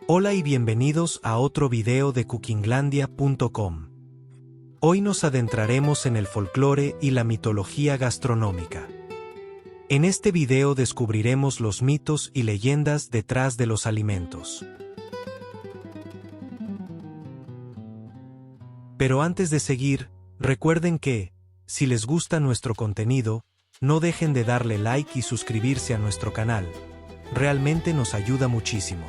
Hola y bienvenidos a otro video de cookinglandia.com. Hoy nos adentraremos en el folclore y la mitología gastronómica. En este video descubriremos los mitos y leyendas detrás de los alimentos. Pero antes de seguir, recuerden que, si les gusta nuestro contenido, no dejen de darle like y suscribirse a nuestro canal. Realmente nos ayuda muchísimo.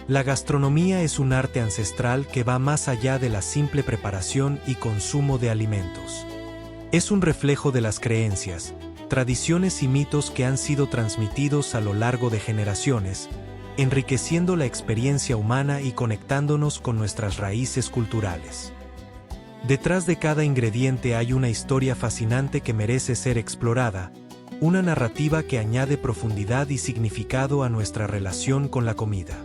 La gastronomía es un arte ancestral que va más allá de la simple preparación y consumo de alimentos. Es un reflejo de las creencias, tradiciones y mitos que han sido transmitidos a lo largo de generaciones, enriqueciendo la experiencia humana y conectándonos con nuestras raíces culturales. Detrás de cada ingrediente hay una historia fascinante que merece ser explorada, una narrativa que añade profundidad y significado a nuestra relación con la comida.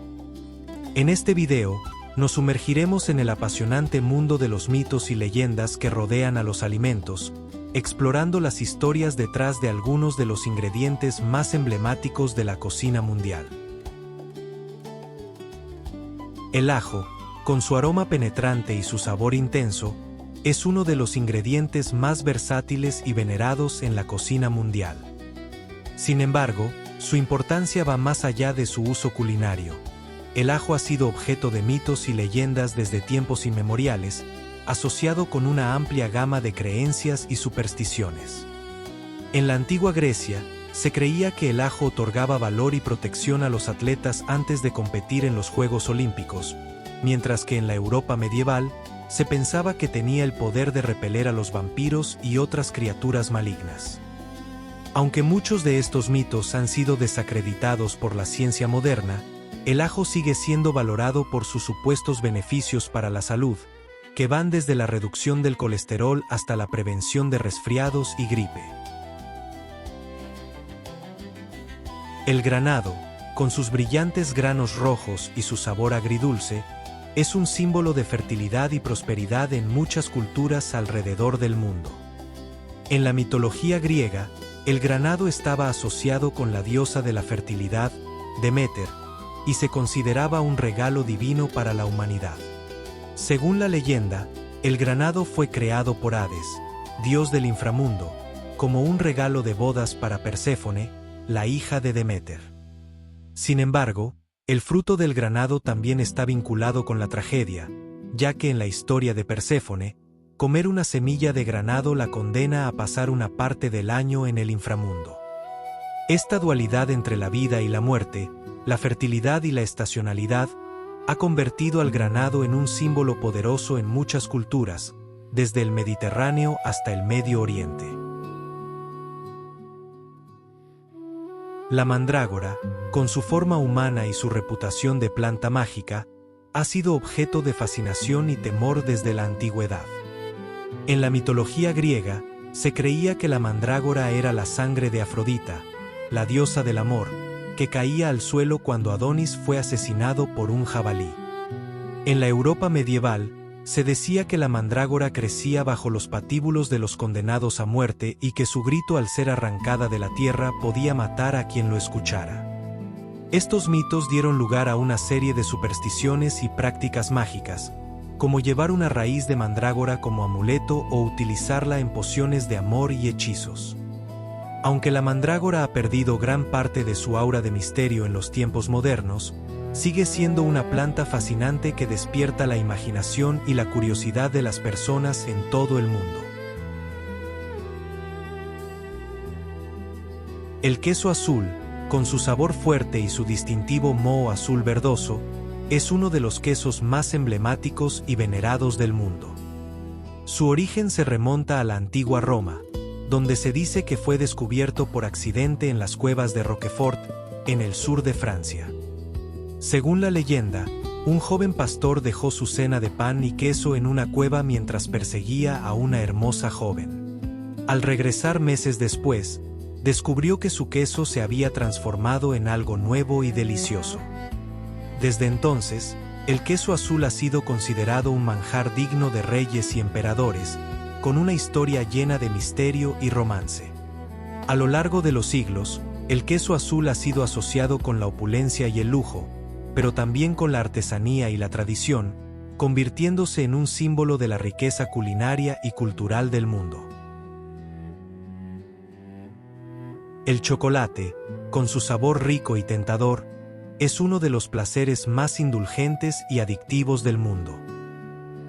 En este video, nos sumergiremos en el apasionante mundo de los mitos y leyendas que rodean a los alimentos, explorando las historias detrás de algunos de los ingredientes más emblemáticos de la cocina mundial. El ajo, con su aroma penetrante y su sabor intenso, es uno de los ingredientes más versátiles y venerados en la cocina mundial. Sin embargo, su importancia va más allá de su uso culinario. El ajo ha sido objeto de mitos y leyendas desde tiempos inmemoriales, asociado con una amplia gama de creencias y supersticiones. En la antigua Grecia, se creía que el ajo otorgaba valor y protección a los atletas antes de competir en los Juegos Olímpicos, mientras que en la Europa medieval, se pensaba que tenía el poder de repeler a los vampiros y otras criaturas malignas. Aunque muchos de estos mitos han sido desacreditados por la ciencia moderna, el ajo sigue siendo valorado por sus supuestos beneficios para la salud, que van desde la reducción del colesterol hasta la prevención de resfriados y gripe. El granado, con sus brillantes granos rojos y su sabor agridulce, es un símbolo de fertilidad y prosperidad en muchas culturas alrededor del mundo. En la mitología griega, el granado estaba asociado con la diosa de la fertilidad, Deméter, y se consideraba un regalo divino para la humanidad. Según la leyenda, el granado fue creado por Hades, dios del inframundo, como un regalo de bodas para Perséfone, la hija de Deméter. Sin embargo, el fruto del granado también está vinculado con la tragedia, ya que en la historia de Perséfone, comer una semilla de granado la condena a pasar una parte del año en el inframundo. Esta dualidad entre la vida y la muerte, la fertilidad y la estacionalidad, ha convertido al granado en un símbolo poderoso en muchas culturas, desde el Mediterráneo hasta el Medio Oriente. La mandrágora, con su forma humana y su reputación de planta mágica, ha sido objeto de fascinación y temor desde la antigüedad. En la mitología griega, se creía que la mandrágora era la sangre de Afrodita, la diosa del amor, que caía al suelo cuando Adonis fue asesinado por un jabalí. En la Europa medieval, se decía que la mandrágora crecía bajo los patíbulos de los condenados a muerte y que su grito al ser arrancada de la tierra podía matar a quien lo escuchara. Estos mitos dieron lugar a una serie de supersticiones y prácticas mágicas, como llevar una raíz de mandrágora como amuleto o utilizarla en pociones de amor y hechizos. Aunque la mandrágora ha perdido gran parte de su aura de misterio en los tiempos modernos, sigue siendo una planta fascinante que despierta la imaginación y la curiosidad de las personas en todo el mundo. El queso azul, con su sabor fuerte y su distintivo moho azul verdoso, es uno de los quesos más emblemáticos y venerados del mundo. Su origen se remonta a la antigua Roma, donde se dice que fue descubierto por accidente en las cuevas de Roquefort, en el sur de Francia. Según la leyenda, un joven pastor dejó su cena de pan y queso en una cueva mientras perseguía a una hermosa joven. Al regresar meses después, descubrió que su queso se había transformado en algo nuevo y delicioso. Desde entonces, el queso azul ha sido considerado un manjar digno de reyes y emperadores, con una historia llena de misterio y romance. A lo largo de los siglos, el queso azul ha sido asociado con la opulencia y el lujo, pero también con la artesanía y la tradición, convirtiéndose en un símbolo de la riqueza culinaria y cultural del mundo. El chocolate, con su sabor rico y tentador, es uno de los placeres más indulgentes y adictivos del mundo.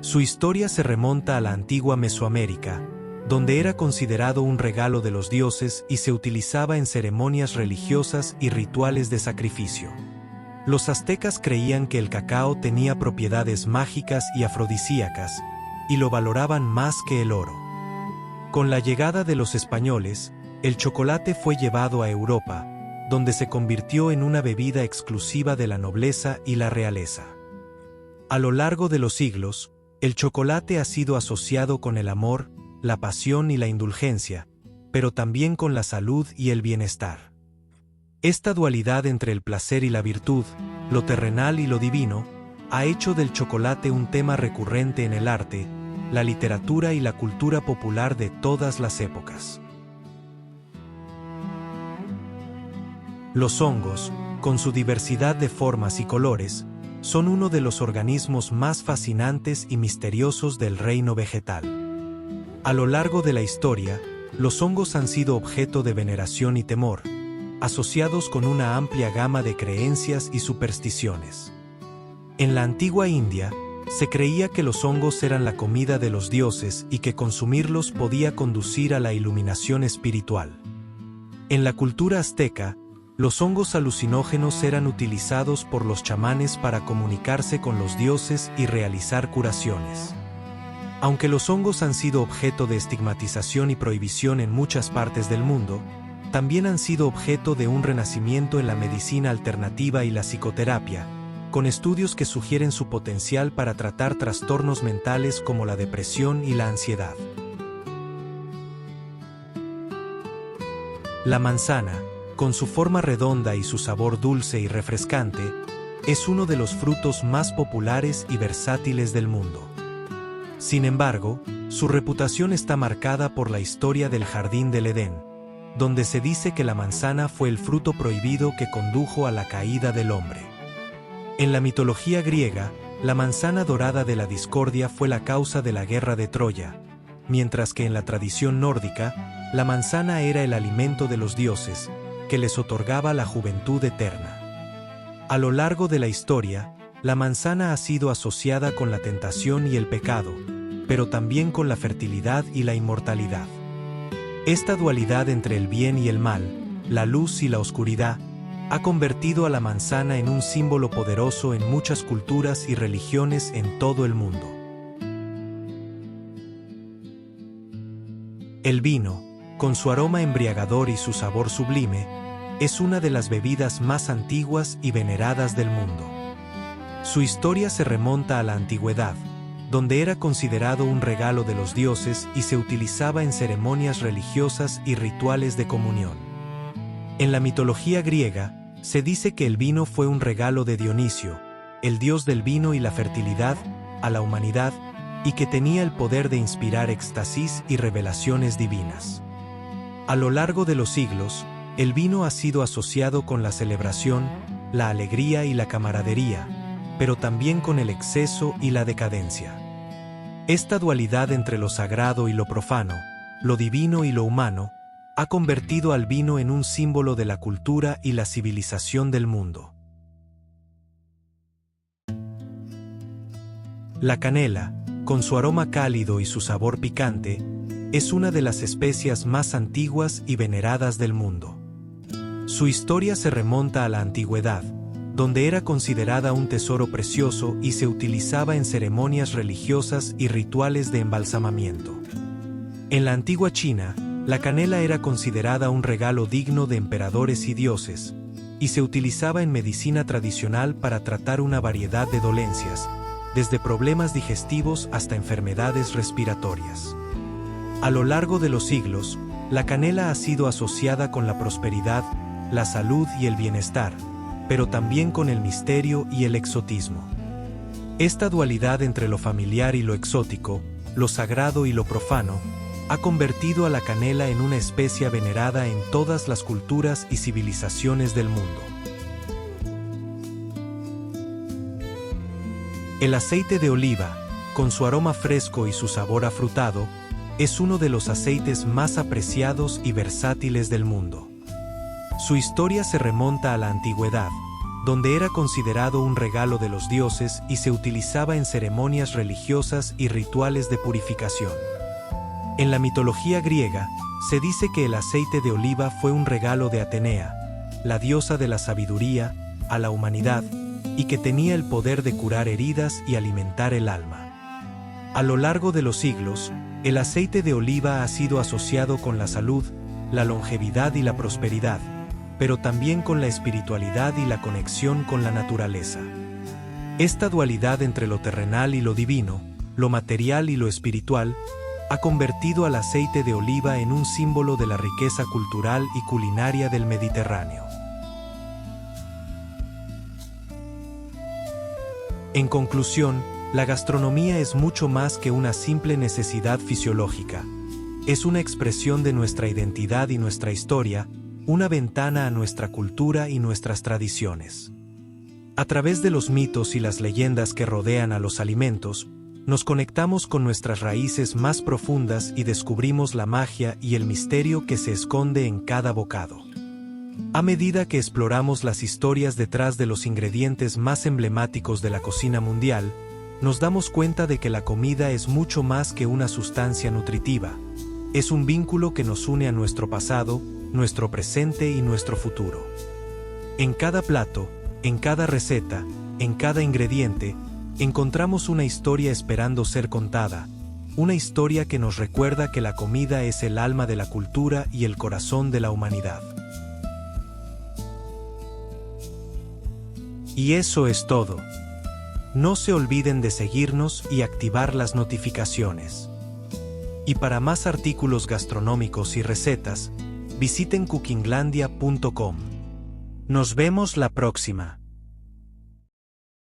Su historia se remonta a la antigua Mesoamérica, donde era considerado un regalo de los dioses y se utilizaba en ceremonias religiosas y rituales de sacrificio. Los aztecas creían que el cacao tenía propiedades mágicas y afrodisíacas, y lo valoraban más que el oro. Con la llegada de los españoles, el chocolate fue llevado a Europa, donde se convirtió en una bebida exclusiva de la nobleza y la realeza. A lo largo de los siglos, el chocolate ha sido asociado con el amor, la pasión y la indulgencia, pero también con la salud y el bienestar. Esta dualidad entre el placer y la virtud, lo terrenal y lo divino, ha hecho del chocolate un tema recurrente en el arte, la literatura y la cultura popular de todas las épocas. Los hongos, con su diversidad de formas y colores, son uno de los organismos más fascinantes y misteriosos del reino vegetal. A lo largo de la historia, los hongos han sido objeto de veneración y temor, asociados con una amplia gama de creencias y supersticiones. En la antigua India, se creía que los hongos eran la comida de los dioses y que consumirlos podía conducir a la iluminación espiritual. En la cultura azteca, los hongos alucinógenos eran utilizados por los chamanes para comunicarse con los dioses y realizar curaciones. Aunque los hongos han sido objeto de estigmatización y prohibición en muchas partes del mundo, también han sido objeto de un renacimiento en la medicina alternativa y la psicoterapia, con estudios que sugieren su potencial para tratar trastornos mentales como la depresión y la ansiedad. La manzana, con su forma redonda y su sabor dulce y refrescante, es uno de los frutos más populares y versátiles del mundo. Sin embargo, su reputación está marcada por la historia del Jardín del Edén, donde se dice que la manzana fue el fruto prohibido que condujo a la caída del hombre. En la mitología griega, la manzana dorada de la discordia fue la causa de la guerra de Troya, mientras que en la tradición nórdica, la manzana era el alimento de los dioses, que les otorgaba la juventud eterna. A lo largo de la historia, la manzana ha sido asociada con la tentación y el pecado, pero también con la fertilidad y la inmortalidad. Esta dualidad entre el bien y el mal, la luz y la oscuridad, ha convertido a la manzana en un símbolo poderoso en muchas culturas y religiones en todo el mundo. El vino, con su aroma embriagador y su sabor sublime, es una de las bebidas más antiguas y veneradas del mundo. Su historia se remonta a la antigüedad, donde era considerado un regalo de los dioses y se utilizaba en ceremonias religiosas y rituales de comunión. En la mitología griega, se dice que el vino fue un regalo de Dionisio, el dios del vino y la fertilidad, a la humanidad, y que tenía el poder de inspirar éxtasis y revelaciones divinas. A lo largo de los siglos, el vino ha sido asociado con la celebración, la alegría y la camaradería, pero también con el exceso y la decadencia. Esta dualidad entre lo sagrado y lo profano, lo divino y lo humano, ha convertido al vino en un símbolo de la cultura y la civilización del mundo. La canela, con su aroma cálido y su sabor picante, es una de las especias más antiguas y veneradas del mundo. Su historia se remonta a la antigüedad, donde era considerada un tesoro precioso y se utilizaba en ceremonias religiosas y rituales de embalsamamiento. En la antigua China, la canela era considerada un regalo digno de emperadores y dioses, y se utilizaba en medicina tradicional para tratar una variedad de dolencias, desde problemas digestivos hasta enfermedades respiratorias. A lo largo de los siglos, la canela ha sido asociada con la prosperidad, la salud y el bienestar, pero también con el misterio y el exotismo. Esta dualidad entre lo familiar y lo exótico, lo sagrado y lo profano, ha convertido a la canela en una especia venerada en todas las culturas y civilizaciones del mundo. El aceite de oliva, con su aroma fresco y su sabor afrutado, es uno de los aceites más apreciados y versátiles del mundo. Su historia se remonta a la antigüedad, donde era considerado un regalo de los dioses y se utilizaba en ceremonias religiosas y rituales de purificación. En la mitología griega, se dice que el aceite de oliva fue un regalo de Atenea, la diosa de la sabiduría, a la humanidad, y que tenía el poder de curar heridas y alimentar el alma. A lo largo de los siglos, el aceite de oliva ha sido asociado con la salud, la longevidad y la prosperidad, pero también con la espiritualidad y la conexión con la naturaleza. Esta dualidad entre lo terrenal y lo divino, lo material y lo espiritual, ha convertido al aceite de oliva en un símbolo de la riqueza cultural y culinaria del Mediterráneo. En conclusión, la gastronomía es mucho más que una simple necesidad fisiológica. Es una expresión de nuestra identidad y nuestra historia, una ventana a nuestra cultura y nuestras tradiciones. A través de los mitos y las leyendas que rodean a los alimentos, nos conectamos con nuestras raíces más profundas y descubrimos la magia y el misterio que se esconde en cada bocado. A medida que exploramos las historias detrás de los ingredientes más emblemáticos de la cocina mundial, nos damos cuenta de que la comida es mucho más que una sustancia nutritiva. Es un vínculo que nos une a nuestro pasado, nuestro presente y nuestro futuro. En cada plato, en cada receta, en cada ingrediente, encontramos una historia esperando ser contada, una historia que nos recuerda que la comida es el alma de la cultura y el corazón de la humanidad. Y eso es todo. No se olviden de seguirnos y activar las notificaciones. Y para más artículos gastronómicos y recetas, visiten cookinglandia.com. Nos vemos la próxima.